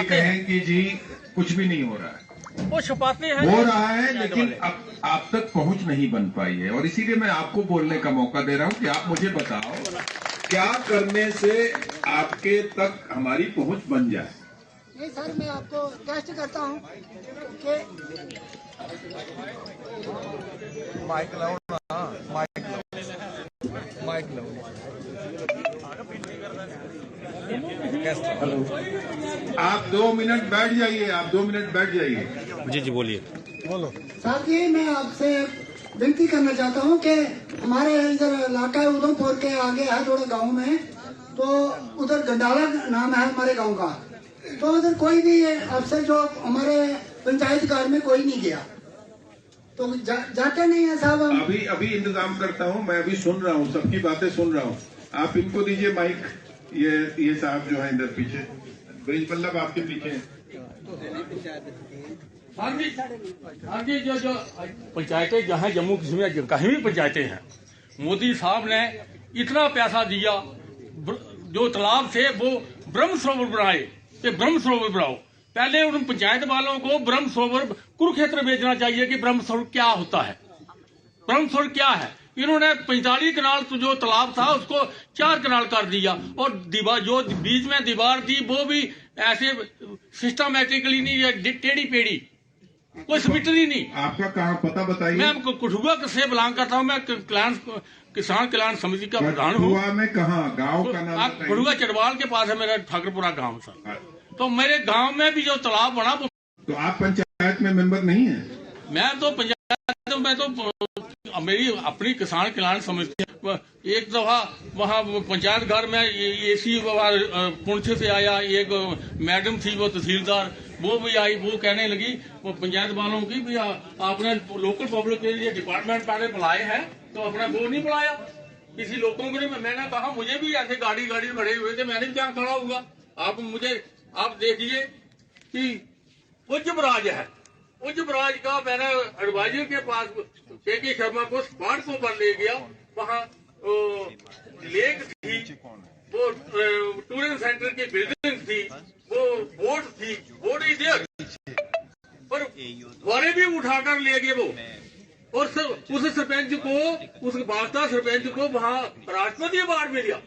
ये कहें कि जी कुछ भी नहीं हो रहा है, वो छुपाते हैं। हो रहा है, लेकिन अब आप तक पहुंच नहीं बन पाई है। और इसीलिए मैं आपको बोलने का मौका दे रहा हूं कि आप मुझे बताओ क्या करने से आपके तक हमारी पहुंच बन जाए। नहीं सर, मैं आपको टेस्ट करता हूँ कि माइक लाओ ना, माइक लाओ। हेलो, आप 2 मिनट बैठ जाइए, आप 2 मिनट बैठ जाइए। जी बोलिए। बोलो सर जी, मैं आपसे विनती करना चाहता हूँ कि हमारे इधर इलाका है उधमपुर के आगे है थोड़ा गांव में, तो उधर गंडाला नाम है हमारे गांव का। तो उधर कोई भी अफसर जो हमारे पंचायत घर में कोई नहीं गया, तो जाते नहीं है साहब। हम अभी इंतजाम करता हूँ, मैं अभी सुन रहा हूँ, सबकी बातें सुन रहा हूँ। आप इनको दीजिए माइक। ये साहब जो है इधर पीछे, ब्रिज पल्लव आपके पीछे है। हाँ जी, जो पंचायतें जहाँ जम्मू कश्मीर में कहीं भी पंचायतें हैं, मोदी साहब ने इतना पैसा दिया, जो तालाब थे वो ब्रह्म सरोवर बनाए, कि ब्रह्म सरोवर बनाओ। पहले उन पंचायत वालों को ब्रह्म सरोवर कुरुक्षेत्र भेजना चाहिए कि ब्रह्म सरोवर क्या होता है, ब्रह्म सरोवर क्या है। इन्होंने 45 कनाल जो तालाब था उसको 4 कनाल कर दिया, और दीवार जो बीच में दीवार थी वो भी ऐसे सिस्टमेटिकली नहीं, टेढ़ी पेढ़ी, कोई सिमेट्री नहीं। आपका कहाँ पता बताइए। मैं कठुआ से बिलोंग करता हूँ, मैं किसान कल्याण समिति का प्रधान हूँ। कठुआ में कहाँ गांव का नाम? कठुआ चटवाल के पास है मेरा ठाकुरपुरा गांव सर। तो मेरे गांव में भी जो तालाब बना, तो आप पंचायत में मेंबर नहीं है? मैं तो पंचायत में तो मेरी अपनी किसान कल्याण समिति। एक दफा वहाँ पंचायत घर में एसी पुंछ से आया, एक मैडम थी वो तहसीलदार, वो भी आई, वो कहने लगी वो पंचायत वालों की भी आपने लोकल पब्लिक के लिए डिपार्टमेंट पहले बुलाए हैं, तो अपना वो नहीं बुलाया किसी लोगों को नहीं। मैंने कहा मुझे भी ऐसे गाड़ी खड़े हुए थे, मैंने भी क्या खड़ा हुआ। आप देखिए कि उच्च बराज है, उच्च बराज का मैंने एडवाइजर के पास के शर्मा को स्पॉट को पर ले गया। वहाँ लेक थी, वो टूरिज्म सेंटर की बिल्डिंग थी, वो बोट थी, बोट इधर पर वाले भी उठाकर ले गए वो। और उस सरपंच को, उस बागता सरपंच को वहाँ राष्ट्रपति अवार्ड मिल गया।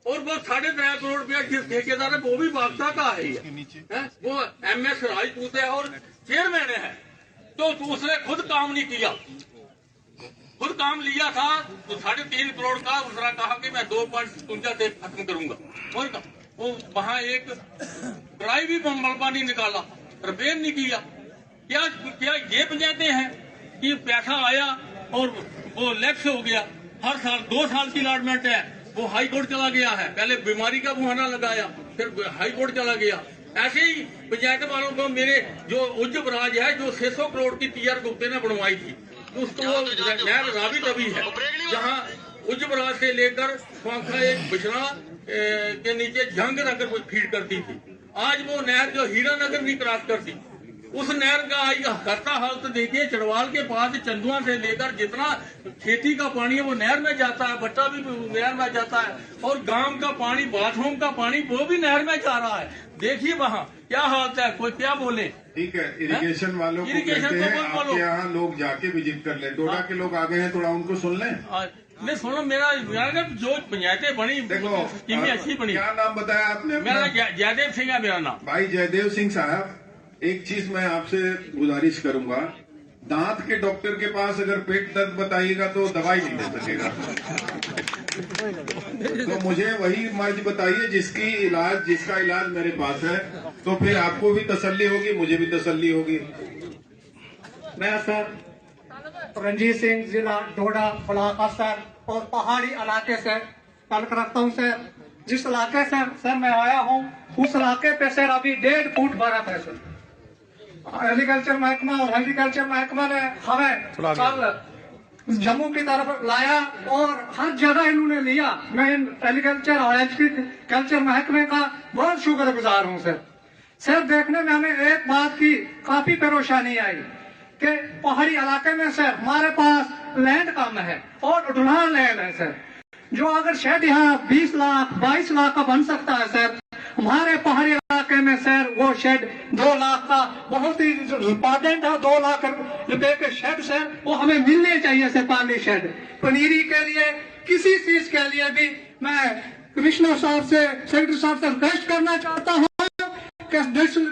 और वो 3.5 करोड़ रुपया जिस ठेकेदार है वो भी बागता का है, वो MS राजपूत है और चेयरमैन है। तो उसने खुद काम नहीं किया, खुद काम लिया था तो 3.5 करोड़ का उसने कहा कि मैं 2.53 से खत्म करूंगा। और वो वहाँ एक ट्राई भी मलबा नहीं निकाला, रिपेयर नहीं किया। क्या ये पंचायतें हैं कि पैसा आया और वो लैक्स हो गया। हर साल 2 साल की अलॉटमेंट है, वो हाई कोर्ट चला गया है। पहले बीमारी का बहाना लगाया, फिर हाई कोर्ट चला गया। ऐसे ही पंचायत वालों को मेरे जो उच्च बराज है, जो 600 करोड़ की TR गुप्ते ने बनवाई थी, उसको नहर रावी तभी है, जहाँ उच्च बराज से लेकर स्वांखा एक बिछड़ा के नीचे जंग नगर फीड करती थी। आज वो नहर जो हीरा नगर भी क्रॉस करती, उस नहर का करता हालत देखिए। चढ़वाल के पास चंदुआ से लेकर जितना खेती का पानी है वो नहर में जाता है, भट्टा भी नहर में जाता है, और गांव का पानी, बाथरूम का पानी वो भी नहर में जा रहा है। देखिए वहाँ क्या हालत है, कोई क्या बोले। ठीक है, इरिगेशन वालों को कहते हैं आपके यहाँ लोग जाके विजिट कर लें। डोडा के लोग आ गए हैं, थोड़ा उनको सुन लें। नहीं सुनो, मेरा जो पंचायतें बनी, देखो स्कीमें अच्छी बनी। क्या नाम बताया आपने? मेरा जयदेव सिंह है मेरा नाम। भाई जयदेव सिंह साहब, एक चीज मैं आपसे गुजारिश करूंगा, दांत के डॉक्टर के पास अगर पेट दर्द बताइएगा तो दवाई नहीं दे सकेगा। तो मुझे वही मर्ज बताइए जिसका इलाज मेरे पास है, तो फिर आपको भी तसल्ली होगी, मुझे भी तसल्ली होगी। मैं सर रणजीत सिंह, जिला डोडा इलाका सर, और पहाड़ी इलाके से ताल्लुक रखता हूँ सर। जिस इलाके से सर मैं आया हूँ, उस इलाके पे सर अभी 1.5 फुट बर्फ है सर। एग्रीकल्चर महकमा और हॉर्टिकल्चर महकमा ने हमें कल जम्मू की तरफ लाया और हर जगह इन्होंने लिया। मैं एग्रीकल्चर और एग्रीकल्चर महकमे का बहुत शुक्रगुजार हूँ सर। सर देखने में हमें एक बात की काफी परेशानी आई कि पहाड़ी इलाके में सर हमारे पास लैंड कम है और ढुलान लैंड है सर, जो अगर शेड यहाँ 20 लाख 22 लाख का बन सकता है सर, हमारे पहाड़ी इलाके में सर वो शेड 2 लाख का बहुत ही इम्पोर्टेंट है। 2 लाख रुपए के शेड सर वो हमें मिलने चाहिए सर। पानी शेड पनीरी के लिए किसी चीज के लिए भी मैं कमिश्नर साहब से सेक्रेटरी साहब से रिक्वेस्ट करना चाहता हूँ कि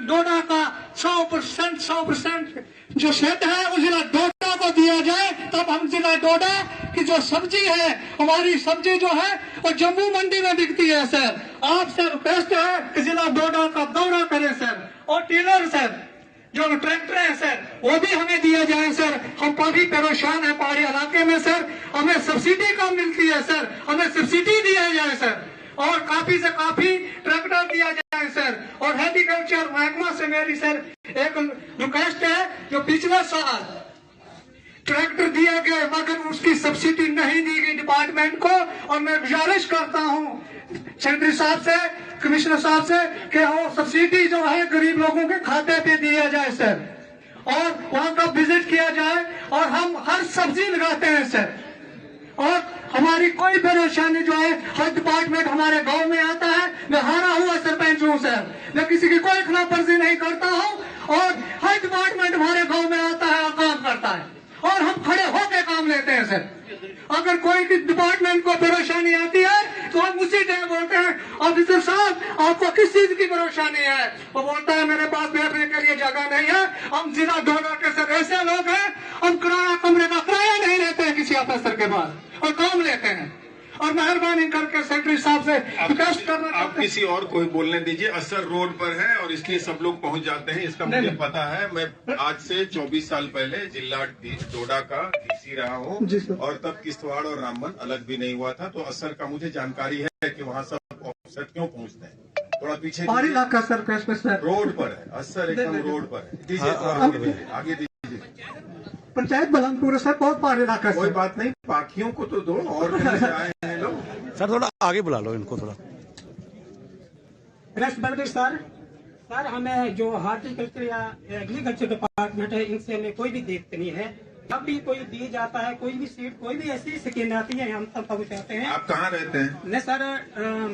डोडा का 100% जो शेड है वो जिला डोडा को दिया जाए। तब हम जिला डोडा की जो सब्जी है, हमारी सब्जी जो है वो जम्मू मंडी में बिकती है सर। आपसे रिक्वेस्ट है कि जिला डोडा का दौरा करें सर। और टीलर सर जो ट्रैक्टर है सर वो भी हमें दिया जाए सर। हम काफी परेशान है पहाड़ी इलाके में सर। हमें सब्सिडी कम मिलती है सर, हमें सब्सिडी दिया जाए सर। और काफी से काफी ट्रैक्टर दिया जाए सर। और एग्रीकल्चर महकमा से मेरी सर एक रिक्वेस्ट है, जो पिछले साल ट्रैक्टर दिए गए मगर उसकी सब्सिडी नहीं दी गई डिपार्टमेंट को। और मैं गुजारिश करता हूँ सेक्रेटरी साहब से, कमिश्नर साहब से कि वो सब्सिडी जो है गरीब लोगों के खाते पे दिया जाए सर। और वहाँ का विजिट किया जाए। और हम हर सब्जी लगाते हैं सर। और हमारी कोई परेशानी जो है हर डिपार्टमेंट हमारे गांव में आता है। मैं हारा हुआ सरपंच हूँ सर, मैं किसी की कोई खिलाफवर्जी नहीं करता हूँ। और हर डिपार्टमेंट हमारे गांव में आता है और काम करता है और हम खड़े होकर काम लेते हैं सर। अगर कोई डिपार्टमेंट को परेशानी आती है तो हम उसी टाइम बोलते हैं ऑफिसर साहब आपको किस चीज की परेशानी है। वो बोलता है मेरे पास बैठने के लिए जगह नहीं है। हम जिला डोडा के सर ऐसे लोग हैं, हम किराया कमरे का किराया नहीं लेते हैं किसी ऑफिसर के पास और काम लेते हैं। और मेहरबानी करके सेक्रेटरी साहब से रिक्वेस्ट करना आप किसी और कोई बोलने दीजिए। असर रोड पर है और इसलिए सब लोग पहुंच जाते हैं, इसका मुझे पता है। मैं आज से 24 साल पहले जिला डोडा का डीसी रहा हूँ और तब किश्तवाड़ और रामबन अलग भी नहीं हुआ था। तो असर का मुझे जानकारी है कि वहाँ सब ऑफिसर क्यों पहुँचते हैं। थोड़ा पीछे पहाड़ी इलाका सर रोड पर है, असर एकदम रोड पर है। दीजिए आगे दीजिए। पंचायत बलंदपुर सर बहुत पहाड़ी इलाका। कोई बात नहीं, पाखियों को तो दो और कहीं से आए हैं लोग। सर थोड़ा आगे बुला लो इनको थोड़ा। रेस्पेक्टेड सर हमें जो हार्टिकल्चर या एग्रीकल्चर डिपार्टमेंट है इनसे हमें कोई भी दिक्कत नहीं है। जब भी कोई दी जाता है कोई भी सीट कोई भी ऐसी स्कीम आती है हम सब पहुँचाते हैं। आप कहाँ रहते हैं? नहीं सर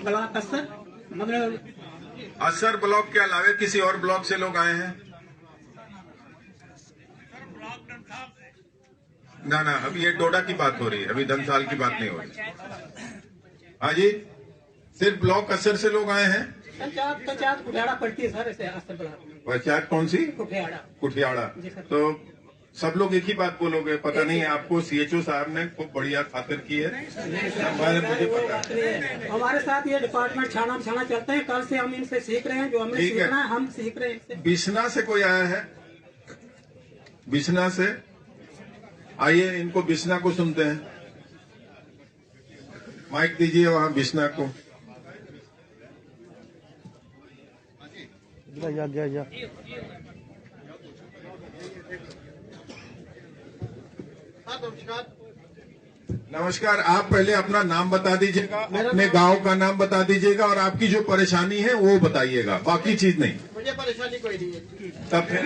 ब्लॉक असर मतलब असर ब्लॉक के अलावे किसी और ब्लॉक से लोग आए हैं? ना अभी ये डोडा की बात हो रही है, अभी धनसाल की बात नहीं हो रही। हाँ जी, सिर्फ ब्लॉक असर से लोग आए हैं। पंचायत कुठियाड़ा पड़ती है सर ऐसे असर ब्लॉक में। पंचायत कौन सी? कुठियाड़ा। तो सब लोग एक ही बात बोलोगे? पता नहीं है आपको सीएचओ साहब ने खूब बढ़िया खातिर की है, मुझे पता है। हमारे साथ ये डिपार्टमेंट छाना चलते हैं। कल से हम इनसे सीख रहे हैं, जो हमें सीखना है हम सीख रहे हैं इनसे। बिसना से कोई आया है? बिसना से आइए, इनको बिसना को सुनते हैं। माइक दीजिए वहां बिसना को। जा। नमस्कार, आप पहले अपना नाम बता दीजिएगा, अपने गांव का नाम बता दीजिएगा और आपकी जो परेशानी है वो बताइएगा, बाकी चीज नहीं। मुझे परेशानी कोई नहीं है। तब फिर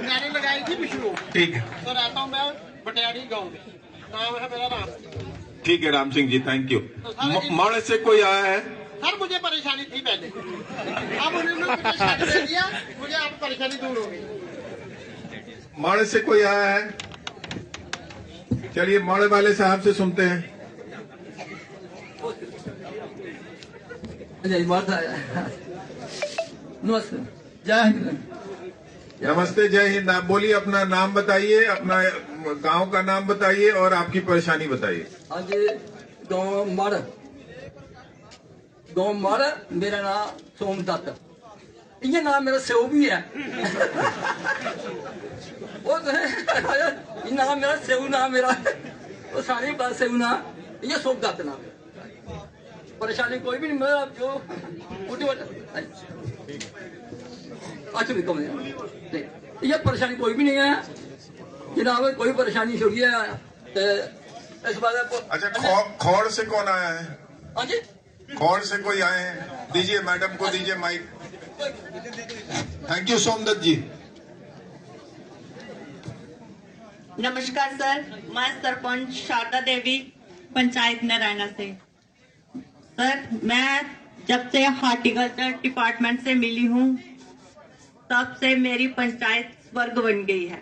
मैंने लगाई थी पिछू। ठीक है, तो रहता हूँ मैं बटियाड़ी गाँव में। नाम है मेरा राम। ठीक है राम सिंह जी, थैंक यू। माड़े से कोई आया है? सर मुझे परेशानी थी पहले, अब उन्होंने मुझे शेड दे दिया, मुझे अब परेशानी दूर हो गई। माड़े से कोई आया है? चलिए माड़े वाले साहब से सुनते हैं। नमस्ते, जय हिंद। आप बोलिए, अपना नाम बताइए, अपना गांव का नाम बताइए और आपकी परेशानी बताइए। हाँ जी, गाँव माड़, मेरा नाम सोमदत्त। ये नाम मेरा सेव भी है। नाम मेरा सेव नाम मेरा वो सारी बात सेव नाम, ये सोमदत्त नाम है। परेशानी कोई भी नहीं, मेरा जो अच्छा भी कम है, ये परेशानी कोई भी नहीं है जनाब। कोई परेशानी छोड़ी है इस बात। अच्छा, खौड़ से कौन आया है? हाँ जी, खौड़ से कोई आए हैं? दीजिए, मैडम को दीजिए माइक। थैंक यू सोमदत्त जी। नमस्कार सर, मैं सरपंच शारदा देवी, पंचायत नारायणा से। सर मैं जब से हॉर्टिकल्चर डिपार्टमेंट से मिली हूँ तब से मेरी पंचायत स्वर्ग बन गई है।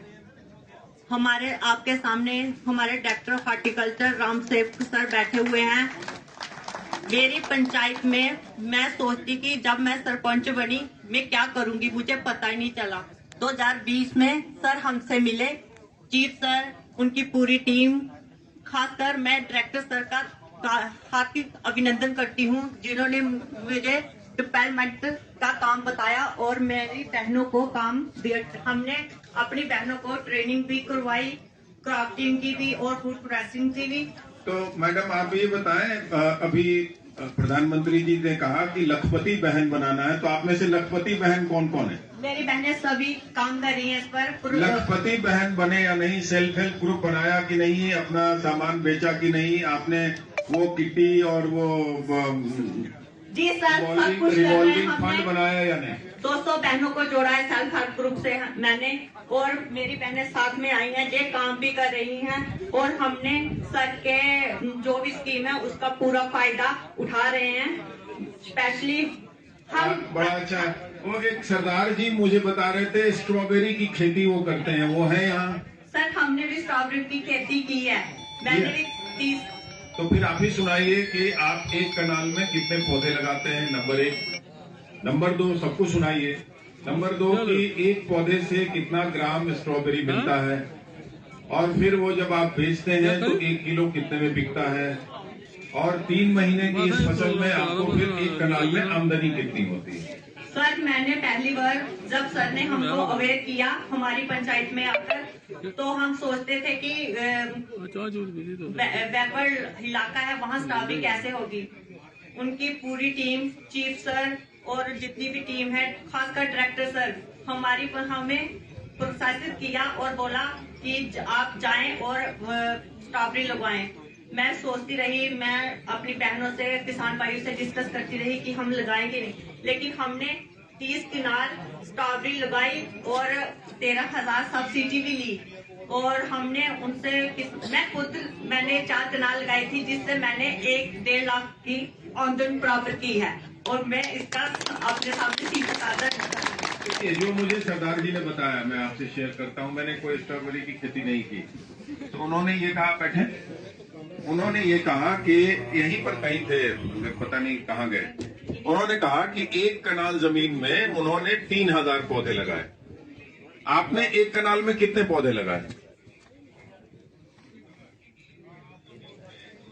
हमारे आपके सामने हमारे डायरेक्टर ऑफ हॉर्टिकल्चर राम सेवक सर बैठे हुए हैं। मेरी पंचायत में मैं सोचती कि जब मैं सरपंच बनी मैं क्या करूंगी, मुझे पता ही नहीं चला। 2020 में सर हमसे मिले, चीफ सर, उनकी पूरी टीम, खासकर मैं डायरेक्टर सर का हार्दिक अभिनंदन करती हूँ जिन्होंने मुझे डेवलपमेंट का काम बताया और मेरी बहनों को काम दिया। हमने अपनी बहनों को ट्रेनिंग भी करवाई, क्राफ्टिंग की भी और फूड प्रोसेसिंग की भी। तो मैडम आप ये बताएं, अभी प्रधानमंत्री जी ने कहा कि लखपति बहन बनाना है, तो आप में से लखपति बहन कौन कौन है? मेरी बहनें सभी काम कर रही हैं इस पर। लखपति बहन बने या नहीं, सेल्फ हेल्प ग्रुप बनाया कि नहीं, अपना सामान बेचा कि नहीं, आपने वो किटी और वो जी सर, सब कुछ रिवॉल्विंग फंड बनाया या नहीं? 200 बहनों को जोड़ा है सेल्फ हेल्प ग्रुप से मैंने, और मेरी बहनें साथ में आई हैं, ये काम भी कर रही हैं और हमने सर के जो भी स्कीम है उसका पूरा फायदा उठा रहे हैं। स्पेशली हम बड़ा अच्छा है। वो एक सरदार जी मुझे बता रहे थे स्ट्रॉबेरी की खेती वो करते हैं, वो है यहाँ? सर हमने भी स्ट्रॉबेरी की खेती की है, मैंने भी 30। तो फिर आप ही सुनाइए कि आप एक कनाल में कितने पौधे लगाते हैं, नंबर 1। नंबर 2 सबको सुनाइए। नंबर 2 कि एक पौधे से कितना ग्राम स्ट्रॉबेरी मिलता है, और फिर वो जब आप बेचते हैं तो 1 किलो कितने में बिकता है, और 3 महीने की इस फसल में आपको फिर एक कनाल में आमदनी कितनी होती है? सर मैंने पहली बार जब सर ने हमको अवेयर किया हमारी पंचायत में आकर, तो हम सोचते थे कि बैकवर्ड इलाका है वहाँ स्ट्रॉबेरी कैसे होगी। उनकी पूरी टीम, चीफ सर और जितनी भी टीम है, खासकर डायरेक्टर सर, हमें प्रोत्साहित किया और बोला कि आप जाएं और स्ट्रॉबेरी लगवाएं। मैं सोचती रही, मैं अपनी बहनों से, किसान भाइयों से डिस्कस करती रही कि हम लगाएंगे नहीं, लेकिन हमने 30 किनाल स्ट्रॉबेरी लगाई और 13,000 सब्सिडी भी ली। और हमने उनसे, मैंने 4 किनाल लगाई थी जिससे मैंने 1-1.5 लाख की आमदनी प्राप्त की है, और मैं इसका अपने सामने सीधा साझा। जो मुझे सरदार जी ने बताया मैं आपसे शेयर करता हूँ। मैंने कोई स्ट्रॉबेरी की खेती नहीं की, तो उन्होंने ये कहा, बैठे, उन्होंने ये कहा कि यहीं पर कहीं थे, पता नहीं कहाँ गए, उन्होंने कहा कि 1 कनाल जमीन में उन्होंने 3000 पौधे लगाए। आपने 1 कनाल में कितने पौधे लगाए?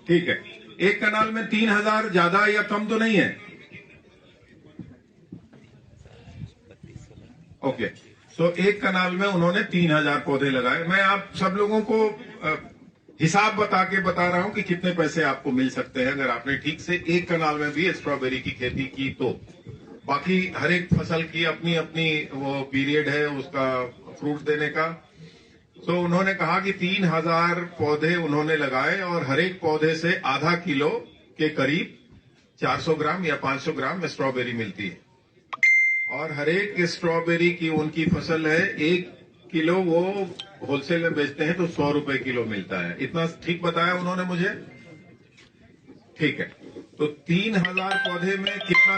ठीक है, 1 कनाल में 3000 ज्यादा या कम तो नहीं है? ओके, तो 1 कनाल में उन्होंने 3000 पौधे लगाए। मैं आप सब लोगों को हिसाब बता रहा हूं कि कितने पैसे आपको मिल सकते हैं अगर आपने ठीक से 1 कनाल में भी स्ट्रॉबेरी की खेती की तो। बाकी हर एक फसल की अपनी अपनी वो पीरियड है उसका फ्रूट देने का। तो उन्होंने कहा कि 3000 पौधे उन्होंने लगाए और हर एक पौधे से आधा किलो के करीब 400 ग्राम या 500 ग्राम स्ट्रॉबेरी मिलती है, और हर एक स्ट्रॉबेरी की उनकी फसल है, 1 किलो वो होलसेल में बेचते हैं तो 100 रुपए किलो मिलता है। इतना ठीक बताया उन्होंने मुझे? ठीक है, तो 3000 पौधे में कितना